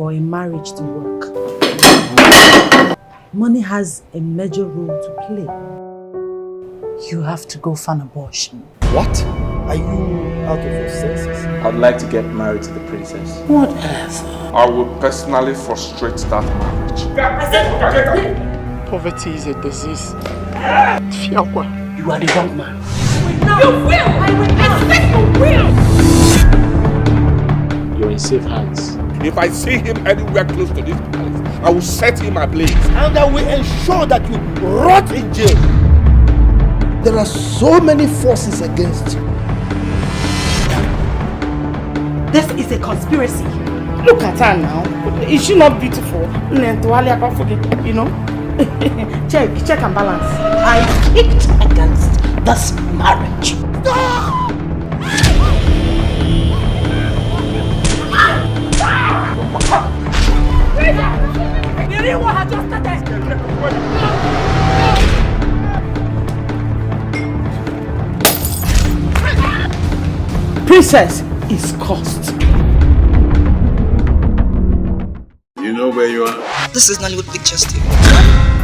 for a marriage to work, money has a major role to play. You have to go for an abortion. What? Are you out of your senses? I'd like to get married to the princess. Whatever. I will personally frustrate that marriage. Poverty is a disease. You are the wrong man. You will! I will! You're in safe hands. If I see him anywhere close to this palace, I will set him ablaze. And I will ensure that you rot in jail. There are so many forces against you. This is a conspiracy. Look at her now. Is she not beautiful? You know? check and balance. I kicked against this marriage. The real war has just started. Princess is cursed. You know where you are? This is Nollywood Pictures TV.